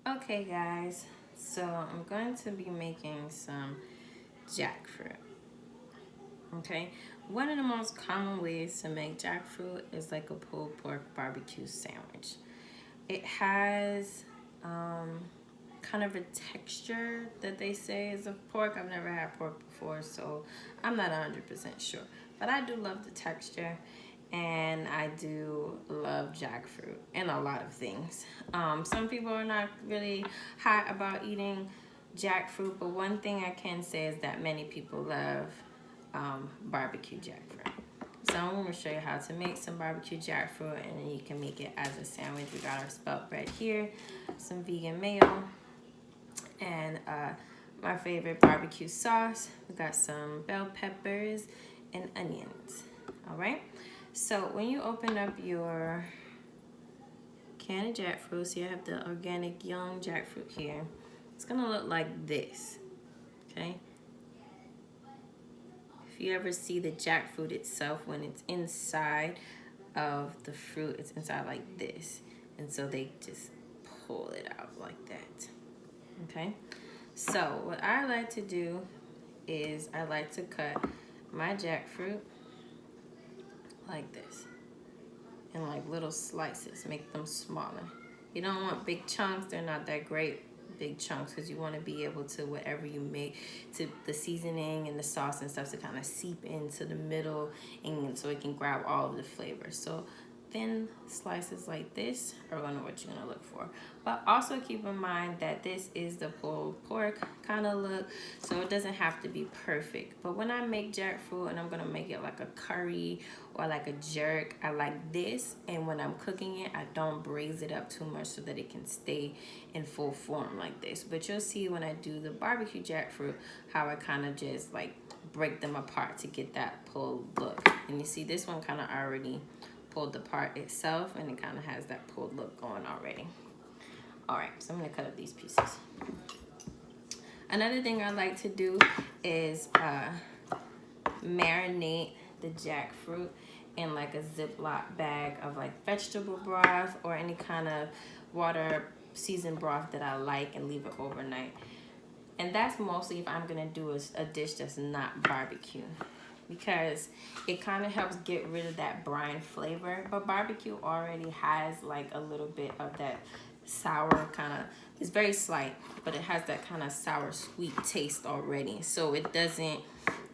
Okay guys, so I'm going to be making some jackfruit. Okay, one of the most common ways to make jackfruit is like a pulled pork barbecue sandwich. It has kind of a texture that they say is of pork. I've never had pork before, so I'm not 100% sure. But I do love the texture, and I do love jackfruit and a lot of things. Some people are not really hot about eating jackfruit, but one thing I can say is that many people love barbecue jackfruit. So I'm going to show you how to make some barbecue jackfruit, and then you can make it as a sandwich. We got our spelt bread here, some vegan mayo, and my favorite barbecue sauce. We got some bell peppers and onions. All right. So when you open up your can of jackfruit, so you have the organic young jackfruit here, it's gonna look like this. Okay. If you ever see the jackfruit itself, when it's inside of the fruit, it's inside like this, and so they just pull it out like that. Okay. So what I like to do is I like to cut my jackfruit like this in like little slices, make them smaller. You don't want big chunks, they're not that great big chunks, because you want to be able to, whatever you make, to the seasoning and the sauce and stuff, to kind of seep into the middle, and so it can grab all of the flavors. So thin slices like this are gonna what you're gonna look for. But also keep in mind that this is the pulled pork kind of look, so it doesn't have to be perfect. But when I make jackfruit and I'm gonna make it like a curry or like a jerk, I like this, and when I'm cooking it, I don't braise it up too much so that it can stay in full form like this. But you'll see when I do the barbecue jackfruit how I kind of just like break them apart to get that pulled look. And you see this one kind of already pulled apart itself, and it kind of has that pulled look going already. All right, so I'm gonna cut up these pieces. Another thing I like to do is marinate the jackfruit in like a Ziploc bag of like vegetable broth or any kind of water seasoned broth that I like, and leave it overnight. And that's mostly if I'm gonna do a dish that's not barbecue, because it kind of helps get rid of that brine flavor. But barbecue already has like a little bit of that sour kind of, it's very slight, but it has that kind of sour sweet taste already, so it doesn't,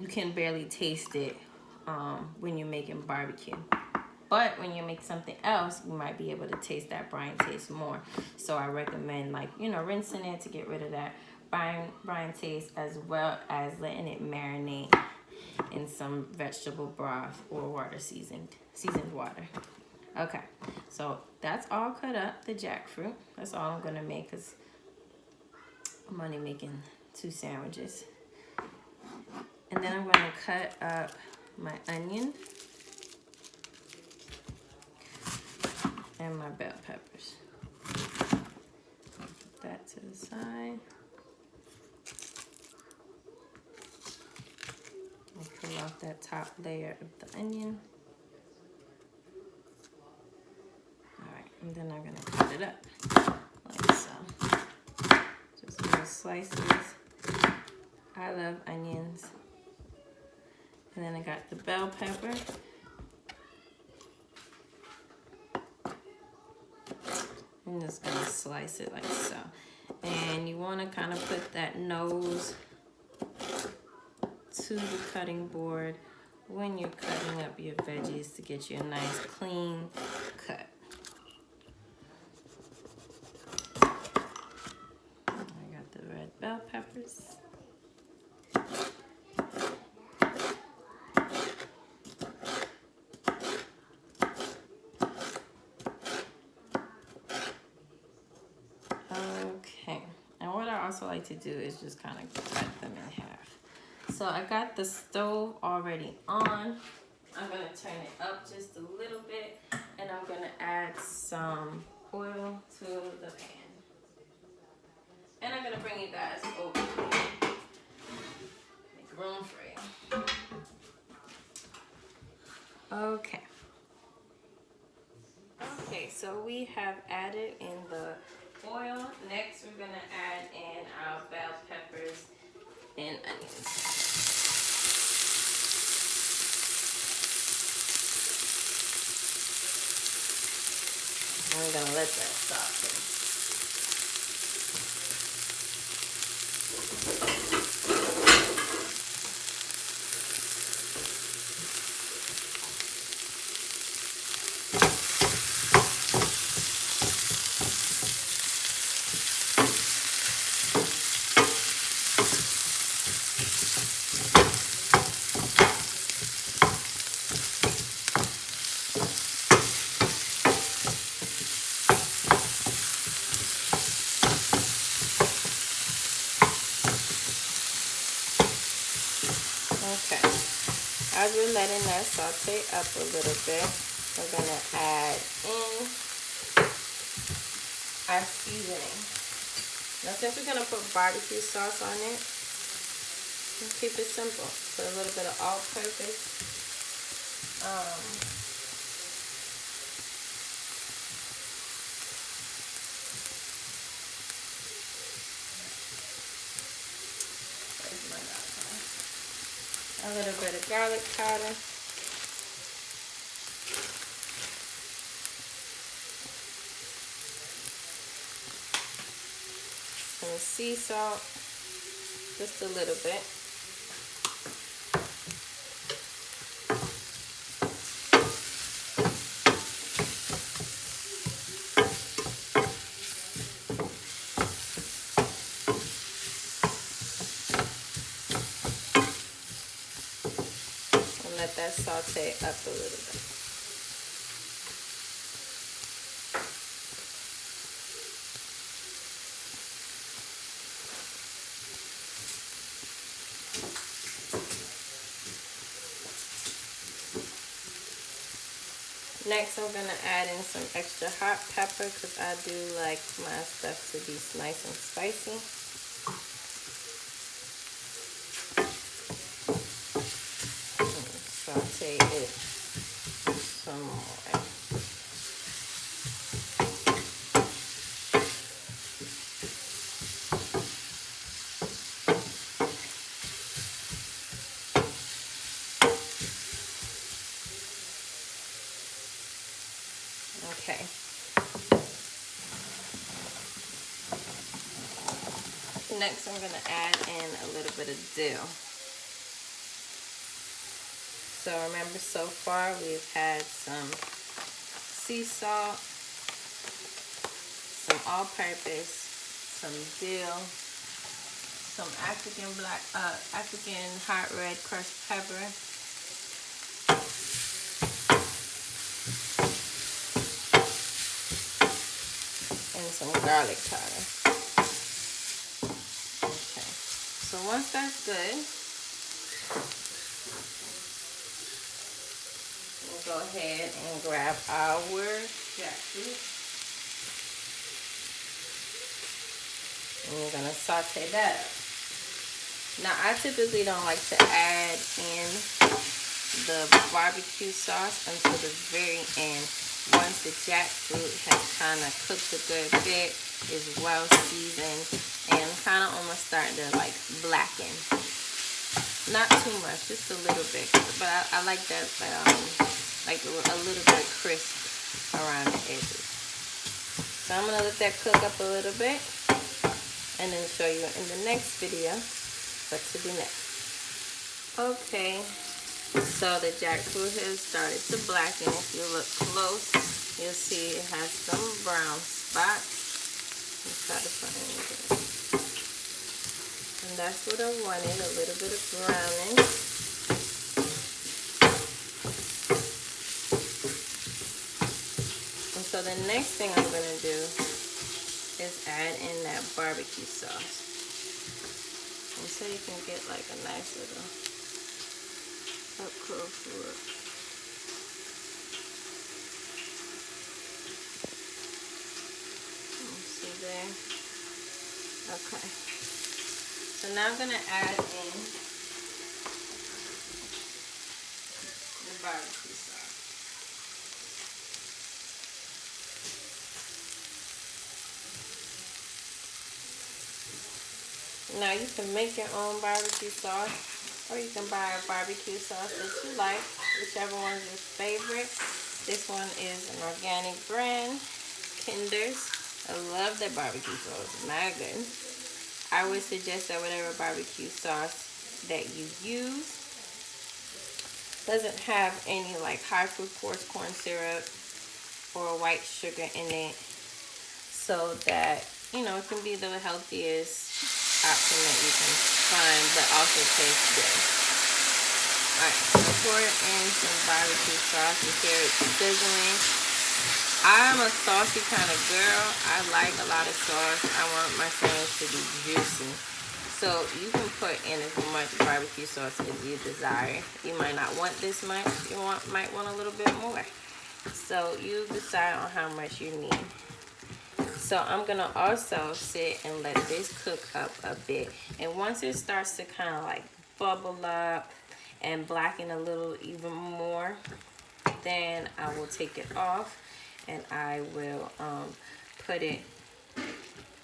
you can barely taste it when you're making barbecue. But when you make something else, you might be able to taste that brine taste more. So I recommend, like, you know, rinsing it to get rid of that brine taste, as well as letting it marinate in some vegetable broth or water seasoned water. Okay, so that's all cut up, the jackfruit. That's all I'm gonna make, because I'm only making 2 sandwiches. And then I'm gonna cut up my onion and my bell peppers. Put that to the side. And pull off that top layer of the onion. Alright, and then I'm gonna cut it up like so. Just little slices. I love onions. And then I got the bell pepper. I'm just gonna slice it like so. And you wanna kind of put that nose to the cutting board when you're cutting up your veggies, to get you a nice clean cut. I got the red bell peppers. Okay, and what I also like to do is just kind of cut them in half. So I got the stove already on. I'm gonna turn it up just a little bit, and I'm gonna add some oil to the pan. And I'm gonna bring you guys over here. Make room for you. Okay. Okay, so we have added in the oil. Next, we're gonna add in our bell peppers and onions. And we're gonna let that saute. Okay, as we're letting that saute up a little bit, we're gonna add in our seasoning. Now since we're gonna put barbecue sauce on it, we'll keep it simple. Put a little bit of all-purpose a little bit of garlic powder. Some sea salt, just a little bit. And let that saute up a little bit. Next, I'm gonna add in some extra hot pepper because I do like my stuff to be nice and spicy. Saute it some more. Okay. Next, I'm going to add in a little bit of dill. So remember, so far we've had some sea salt, some all-purpose, some dill, some African hot red crushed pepper, and some garlic powder. Okay, so once that's good, we'll go ahead and grab our jackfruit. And we're gonna saute that up. Now, I typically don't like to add in the barbecue sauce until the very end. Once the jackfruit has kind of cooked a good bit, is well seasoned, and kind of almost starting to like blacken. Not too much, just a little bit. But I like that, like a little bit crisp around the edges. So I'm gonna let that cook up a little bit, and then show you in the next video what to do next. Okay. So the jackfruit has started to blacken. If you look close, you'll see it has some brown spots. Let's try to find it. And that's what I wanted, a little bit of browning. And so the next thing I'm going to do is add in that barbecue sauce. And so you can get like a nice little up close look. See there? Okay. So now I'm going to add in the barbecue sauce. Now you can make your own barbecue sauce, or you can buy a barbecue sauce that you like, whichever one is your favorite. This one is an organic brand, Kinder's. I love their barbecue sauce, mad good. I would suggest that whatever barbecue sauce that you use doesn't have any like high fructose corn syrup or white sugar in it, so that, you know, it can be the healthiest option that you can find, but also tastes good. Alright, so pour in some barbecue sauce. You hear it sizzling. I'm a saucy kind of girl. I like a lot of sauce. I want my sandwich to be juicy. So you can put in as much barbecue sauce as you desire. You might not want this much. You might want a little bit more. So you decide on how much you need. So I'm gonna also sit and let this cook up a bit. And once it starts to kind of like bubble up and blacken a little even more, then I will take it off and I will put it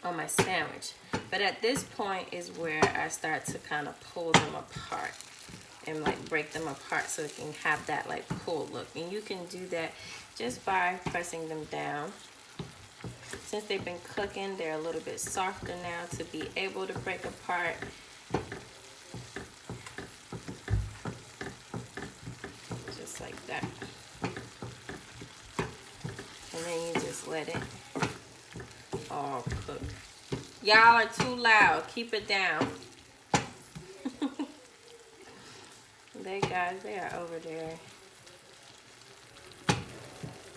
on my sandwich. But at this point is where I start to kind of pull them apart and like break them apart so it can have that like pull look. And you can do that just by pressing them down. Since they've been cooking, they're a little bit softer now to be able to break apart. Just like that. And then you just let it all cook. Y'all are too loud. Keep it down. They guys, they are over there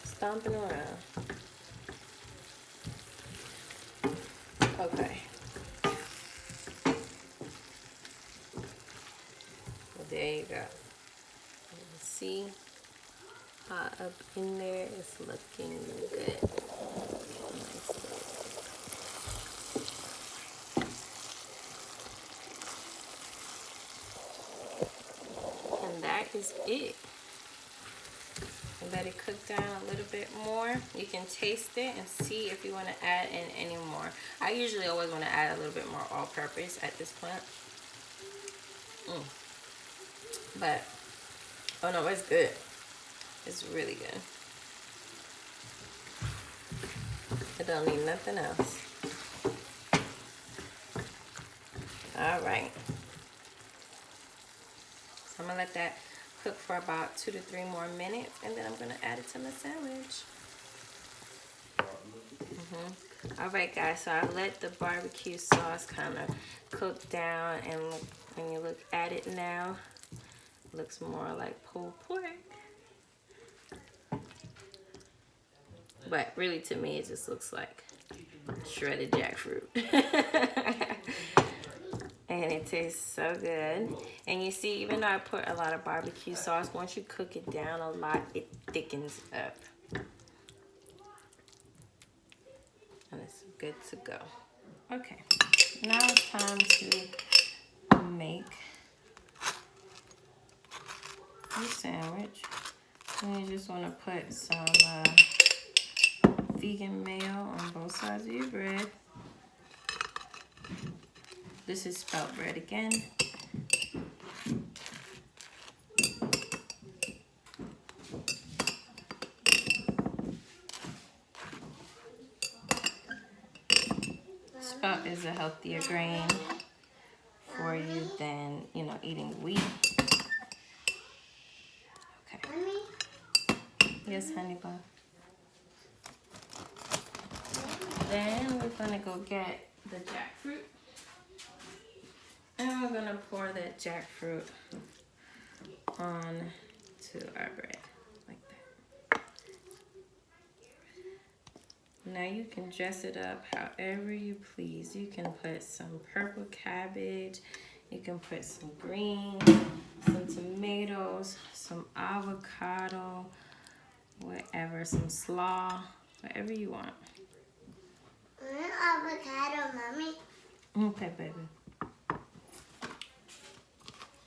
stomping around. Okay. Well, there you go. See how up in there it's looking good. And that is it. Let it cook down a little bit more. You can taste it and see if you want to add in any more. I usually always want to add a little bit more all-purpose at this point. But, oh no, it's good. It's really good. It don't need nothing else. All right. So I'm gonna let that cook for about 2 to 3 more minutes, and then I'm gonna add it to my sandwich. All right, guys. So I let the barbecue sauce kind of cook down, and look, when you look at it now, it looks more like pulled pork. But really, to me, it just looks like shredded jackfruit. And it tastes so good. And you see, even though I put a lot of barbecue sauce, once you cook it down a lot, it thickens up. And it's good to go. Okay, now it's time to make your sandwich. And you just want to put some vegan mayo on both sides of your bread. This is Spelt bread again. Spelt is a healthier grain for you than, you know, eating wheat. Okay. Yes, honey bun. Then we're gonna go get the jackfruit. And we're gonna pour that jackfruit on to our bread, like that. Now you can dress it up however you please. You can put some purple cabbage, you can put some greens, some tomatoes, some avocado, whatever, some slaw, whatever you want. Avocado, mommy. Okay, baby.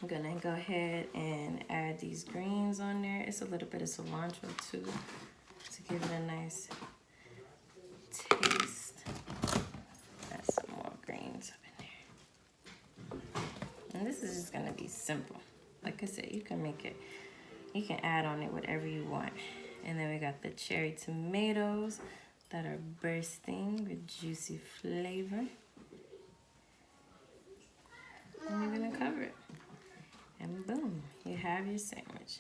I'm gonna go ahead and add these greens on there. It's a little bit of cilantro too, to give it a nice taste. Add some more greens up in there. And this is just gonna be simple. Like I said, you can make it, you can add on it whatever you want. And then we got the cherry tomatoes that are bursting with juicy flavor. And you're gonna cover it. And boom, you have your sandwich.